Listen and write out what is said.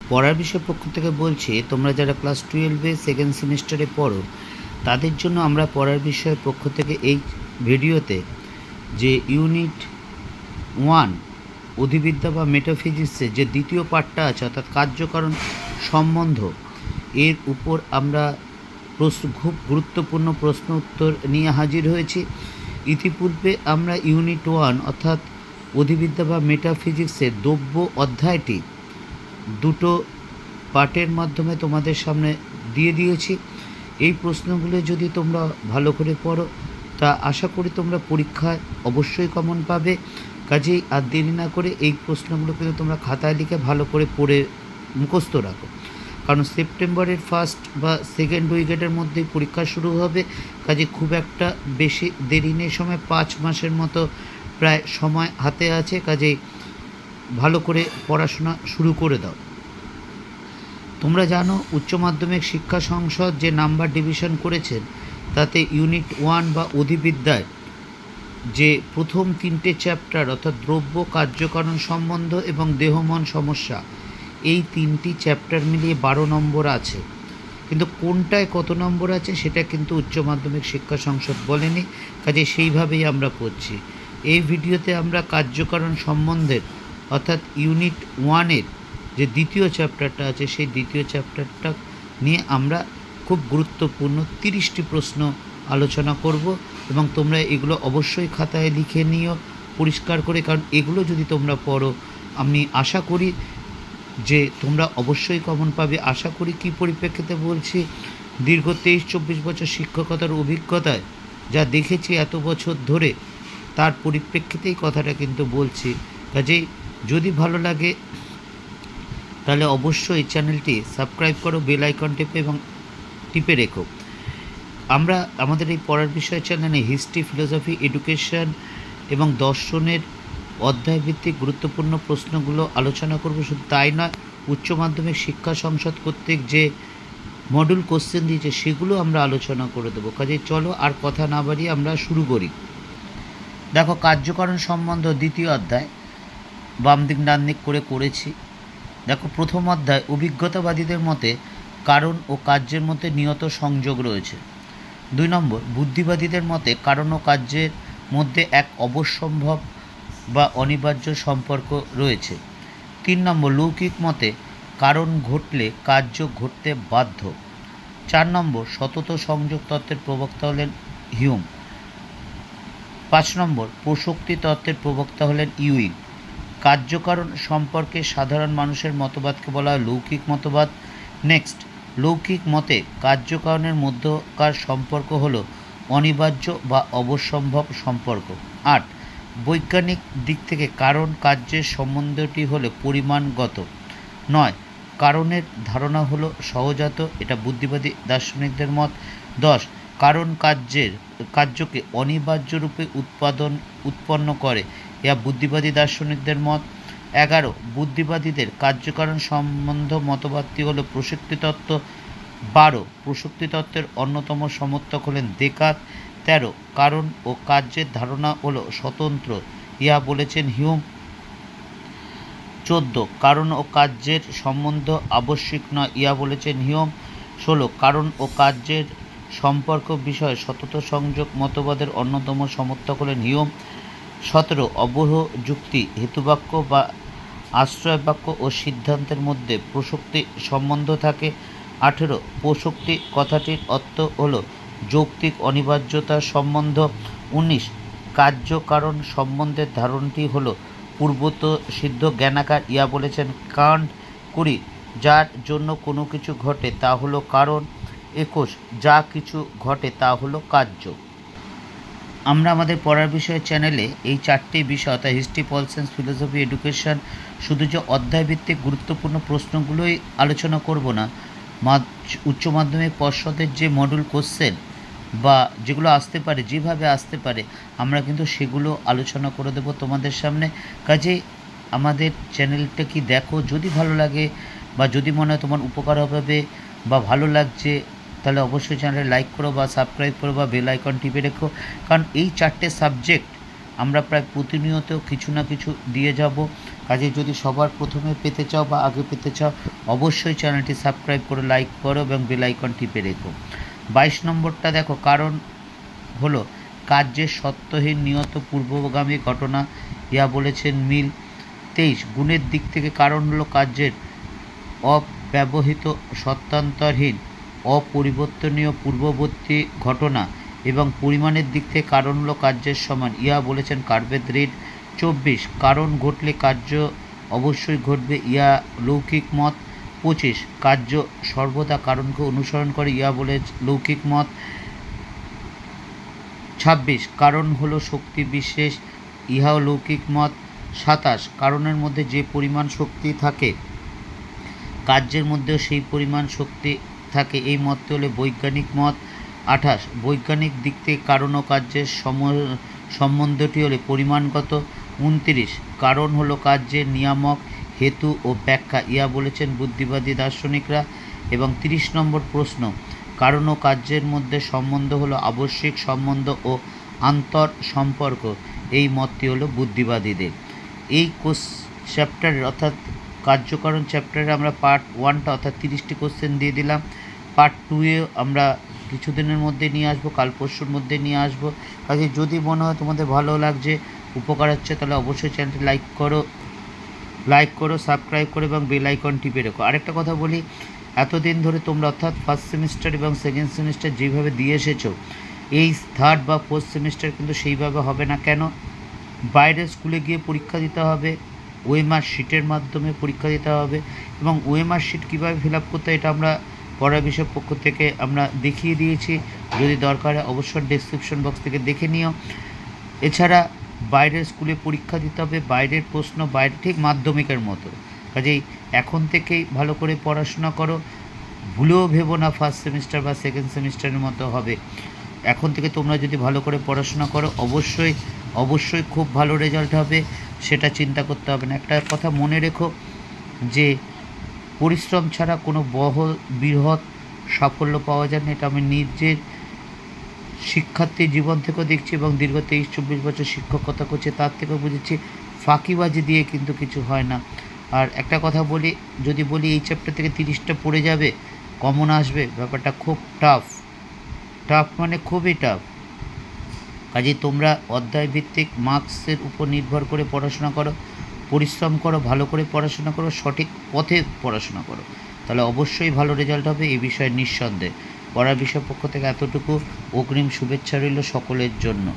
পড়ার বিষয় পক্ষ থেকে বলছি, তোমরা যারা ক্লাস 12-এ সেকেন্ড সেমিস্টারে পড়ো তাদের জন্য আমরা পড়ার বিষয়ের পক্ষ থেকে এই ভিডিওতে যে ইউনিট 1 অধিবিদ্যা বা মেটাফিজিক্সের যে দ্বিতীয় পার্টটা আছে অর্থাৎ কার্যকারণ সম্বন্ধ, এর উপর আমরা খুব গুরুত্বপূর্ণ প্রশ্ন উত্তর নিয়ে হাজির হয়েছি। ইতিপূর্বে আমরা ইউনিট 1 অর্থাৎ অধিবিদ্যা বা মেটাফিজিক্সের দ্রব্য অধ্যায়টি দুটো পার্টের মাধ্যমে তোমাদের সামনে দিয়ে দিয়েছি। এই প্রশ্নগুলো যদি তোমরা ভালো করে পড়ো তা আশা করি তোমরা পরীক্ষায় অবশ্যই কমন পাবে। কাজেই আর দেরি না করে এই প্রশ্নগুলো কিন্তু তোমরা খাতায় লিখে ভালো করে পড়ে মুখস্থ রাখো, কারণ সেপ্টেম্বরের ফার্স্ট বা সেকেন্ড উইকেটের মধ্যেই পরীক্ষা শুরু হবে। কাজে খুব একটা বেশি দেরি নেই, সময় 5 মাসের মতো প্রায় সময় হাতে আছে। কাজেই ভালো করে পড়াশোনা শুরু করে দাও। তোমরা জানো উচ্চ মাধ্যমিক শিক্ষা সংসদ যে নাম্বার ডিভিশন করেছেন তাতে ইউনিট 1 বা অধিবিদ্যায় যে প্রথম 3টে চ্যাপ্টার অর্থাৎ দ্রব্য, কার্যকারণ সম্বন্ধ এবং দেহমন সমস্যা, এই 3টি চ্যাপ্টার মিলিয়ে 12 নম্বর আছে। কিন্তু কোনটায় কত নম্বর আছে সেটা কিন্তু উচ্চ মাধ্যমিক শিক্ষা সংসদ বলেনি। কাজে সেইভাবেই আমরা পড়ছি। এই ভিডিওতে আমরা কার্যকারণ সম্বন্ধের অর্থাৎ ইউনিট 1-এর যে দ্বিতীয় চ্যাপ্টারটা আছে সেই দ্বিতীয় চ্যাপ্টারটা নিয়ে আমরা খুব গুরুত্বপূর্ণ 30টি প্রশ্ন আলোচনা করব এবং তোমরা এগুলো অবশ্যই খাতায় লিখে নিও পরিষ্কার করে, কারণ এগুলো যদি তোমরা পড়ো আমি আশা করি যে তোমরা অবশ্যই কমন পাবে। আশা করি কী পরিপ্রেক্ষিতে বলছি, দীর্ঘ 23-24 বছর শিক্ষকতার অভিজ্ঞতায় যা দেখেছি এত বছর ধরে তার পরিপ্রেক্ষিতেই কথাটা কিন্তু বলছি। কাজেই যদি ভালো লাগে তাহলে অবশ্যই চ্যানেলটি সাবস্ক্রাইব করো, বেল আইকন টিপে এবং টিপে রেখো। আমরা আমাদের এই পড়ার বিষয় চ্যানেলে হিস্ট্রি, ফিলোসফি, এডুকেশন এবং দর্শনের অধ্যায়ভিত্তিক গুরুত্বপূর্ণ প্রশ্নগুলো আলোচনা করব। শুধু তাই নয়, উচ্চ মাধ্যমিক শিক্ষা সংসদ কর্তৃক যে মডেল কোশ্চেন দিয়েছে সেগুলো আমরা আলোচনা করে দেবো। কাজে চলো আর কথা না বাড়িয়ে আমরা শুরু করি। দেখো, কার্যকারণ সম্বন্ধ দ্বিতীয় অধ্যায় বাম দিক ডান দিক করে করেছি। দেখো, প্রথম অধ্যায় অভিজ্ঞতাবাদীদের মতে কারণ ও কার্যের মধ্যে নিয়ত সংযোগ রয়েছে। 2 নম্বর বুদ্ধিবাদীদের মতে কারণ ও কার্যের মধ্যে এক অবশ্যম্ভাব বা অনিবার্য সম্পর্ক রয়েছে। 3 নম্বর লৌকিক মতে কারণ ঘটলে কার্য ঘটতে বাধ্য। 4 নম্বর সতত সংযোগ তত্ত্বের প্রবক্তা হলেন হিউম। 5 নম্বর প্রসক্তি তত্ত্বের প্রবক্তা হলেন ইউইং। কার্যকারণ সম্পর্কে সাধারণ মানুষের মতবাদকে বলা হয় লৌকিক মতবাদ। নেক্সট, লৌকিক মতে কার্যকারণের মধ্যকার সম্পর্ক হলো অনিবার্য বা অবশ্যম্ভাব সম্পর্ক। 8, বৈজ্ঞানিক দিক থেকে কারণ কার্যের সম্বন্ধটি হলো পরিমাণগত। 9, কারণের ধারণা হলো সহজাত, এটা বুদ্ধিবাদী দার্শনিকদের মত। 10, কারণ কার্যকে অনিবার্য রূপে উৎপন্ন করে, ইহা বুদ্ধিবাদী দার্শনিকদের মত। 11, বুদ্ধিবাদীদের কার্যকারণ সম্বন্ধ মতবাদটি হল প্রসক্তি তত্ত্ব। 12, প্রসক্তি তত্ত্বের অন্যতম সমর্থক হলেন দেকার্ত। 13, কারণ ও কার্যের ধারণা হল স্বতন্ত্র, ইহা বলেছেন হিউম। 14, কারণ ও কার্যের সম্বন্ধ আবশ্যিক নয়, ইহা বলেছেন হিউম। 16, কারণ ও কার্যের সম্পর্ক বিষয়ে সতত সংযোগ মতবাদের অন্যতম সমর্থক হলেন হিউম। 17, অবহ যুক্তি, হেতুবাক্য বা আশ্রয় বাক্য ও সিদ্ধান্তের মধ্যে প্রসক্তি সম্বন্ধ থাকে। 18, প্রসক্তি কথাটির অর্থ হল যৌক্তিক অনিবার্যতার সম্বন্ধ। 19, কার্য কারণ সম্বন্ধের ধারণটি হল পূর্বত সিদ্ধ জ্ঞানাকার, ইয়া বলেছেন কান্ট। 20, যার জন্য কোনো কিছু ঘটে তা হলো কারণ। 21, যা কিছু ঘটে তা হলো কার্য। আমরা আমাদের পড়ার বিষয়ের চ্যানেলে এই 4টি বিষয় অর্থাৎ history, pol science, philosophy, education শুধু যে অধ্যায়ভিত্তিক গুরুত্বপূর্ণ প্রশ্নগুলোই আলোচনা করব না, উচ্চ মাধ্যমিক পর্ষদের যে মডেল কোশ্চেন বা যেগুলো আসতে পারে, যেভাবে আসতে পারে আমরা কিন্তু সেগুলো আলোচনা করে দেব তোমাদের সামনে। কাজেই আমাদের চ্যানেলটা কি দেখো, যদি ভালো লাগে বা যদি মনে হয় তোমার উপকার হবে বা ভালো লাগছে তাহলে অবশ্যই চ্যানেলে লাইক করো বা সাবস্ক্রাইব করো বা বেল আইকন টিপে রেখো, কারণ এই 4টে সাবজেক্ট আমরা প্রায় প্রতিনিয়ত কিছু না কিছু দিয়ে যাব। কাজে যদি সবার প্রথমে পেতে চাও বা আগে পেতে চাও, অবশ্যই চ্যানেলটি সাবস্ক্রাইব করে লাইক করো এবং বেল আইকন টিপে রেখো। 22 নম্বরটা দেখো, কারণ হলো কার্যের সত্যহীন নিয়ত পূর্বগামী ঘটনা, ইয়া বলেছেন মিল। 23 গুণের দিক থেকে কারণ হলো কার্যের অব্যবহৃত সত্যান্তরহীন অপরিবর্তনীয় পূর্ববর্তী ঘটনা, এবং পরিমাণের দিক থেকে কারণ হলো কার্যের সমান, ইয়া বলেছেন কার্ভেদ রিড। 24 কারণ ঘটলে কার্য অবশ্যই ঘটবে, ইয়া লৌকিক মত। 25 কার্য সর্বদা কারণকে অনুসরণ করে, ইয়া বলে লৌকিক মত। 26 কারণ হলো শক্তি বিশেষ, ইহাও লৌকিক মত। 27 কারণের মধ্যে যে পরিমাণ শক্তি থাকে কার্যের মধ্যেও সেই পরিমাণ শক্তি থাকে, এই মতটি হলো বৈজ্ঞানিক মত। 28 বৈজ্ঞানিক দিক থেকে কারণ ও কার্যের সম্বন্ধটি হলে পরিমাণগত। 29 কারণ হলো কার্যের নিয়ামক, হেতু ও ব্যাখ্যা, ইয়া বলেছেন বুদ্ধিবাদী দার্শনিকরা। এবং 30 নম্বর প্রশ্ন, কারণ ও কার্যের মধ্যে সম্বন্ধ হলো আবশ্যিক সম্বন্ধ ও আন্তর সম্পর্ক, এই মতটি হলো বুদ্ধিবাদীদের। এই চ্যাপ্টারের অর্থাৎ কার্যকারণ চ্যাপ্টারে আমরা পার্ট 1টা অর্থাৎ 30টি কোশ্চেন দিয়ে দিলাম। পার্ট 2-এ আমরা কিছুদিনের মধ্যে নিয়ে আসবো, কাল পরশুর মধ্যে নিয়ে আসবো। কাজে যদি মনে হয় তোমাদের ভালো লাগছে, উপকার হচ্ছে, তাহলে অবশ্যই চ্যানেলটি লাইক করো, সাবস্ক্রাইব করো এবং বেল আইকন টিপে রেখো। আরেকটা কথা বলি, এতদিন ধরে তোমরা অর্থাৎ ফার্স্ট সেমিস্টার এবং সেকেন্ড সেমিস্টার যেভাবে দিয়ে এসেছো, এই থার্ড বা ফোর্থ সেমিস্টার কিন্তু সেইভাবে হবে না। কেন? বাইরের স্কুলে গিয়ে পরীক্ষা দিতে হবে, ওএমআর শিটের মাধ্যমে পরীক্ষা দিতে হবে, এবং ওএমআর শিট কীভাবে ফিল আপ করতে হয় এটা আমরা পড়ার বিষয়ের পক্ষ থেকে আমরা দেখিয়ে দিয়েছি। যদি দরকার হয় অবশ্যই ডেসক্রিপশন বক্স থেকে দেখে নিও। এছাড়া বাইরের স্কুলে পরীক্ষা দিতে হবে, বাইরের প্রশ্ন বাইরে ঠিক মাধ্যমিকের মতো। কাজেই এখন থেকেই ভালো করে পড়াশোনা করো, ভুলেও ভেবো না ফার্স্ট সেমিস্টার বা সেকেন্ড সেমিস্টারের মতো হবে। এখন থেকে তোমরা যদি ভালো করে পড়াশোনা করো অবশ্যই খুব ভালো রেজাল্ট হবে, সেটা চিন্তা করতে হবে না। একটা কথা মনে রেখো যে পরিশ্রম ছাড়া কোনো বৃহৎ সাফল্য পাওয়া যায় না। এটা আমি নিজের শিক্ষার্থী জীবন থেকেও দেখছি এবং দীর্ঘ 23-24 বছর শিক্ষকতা করছে, তার থেকেও বুঝেছি ফাঁকিবাজি দিয়ে কিন্তু কিছু হয় না। আর একটা কথা বলি, যদি বলি এই চ্যাপ্টার থেকে 30টা পড়ে যাবে, কমন আসবে, ব্যাপারটা খুব টাফ মানে খুবই টাফ। কাজেই তোমরা অধ্যায়ভিত্তিক মার্কসের উপর নির্ভর করে পড়াশোনা করো, পরিশ্রম করো, ভালো করে পড়াশোনা করো, সঠিক পথে পড়াশোনা করো, তাহলে অবশ্যই ভালো রেজাল্ট হবে, এই বিষয়ে নিঃসন্দেহে। পড়ার বিষয় পক্ষ থেকে এতটুকু, অগ্রিম শুভেচ্ছা রইল সকলের জন্য।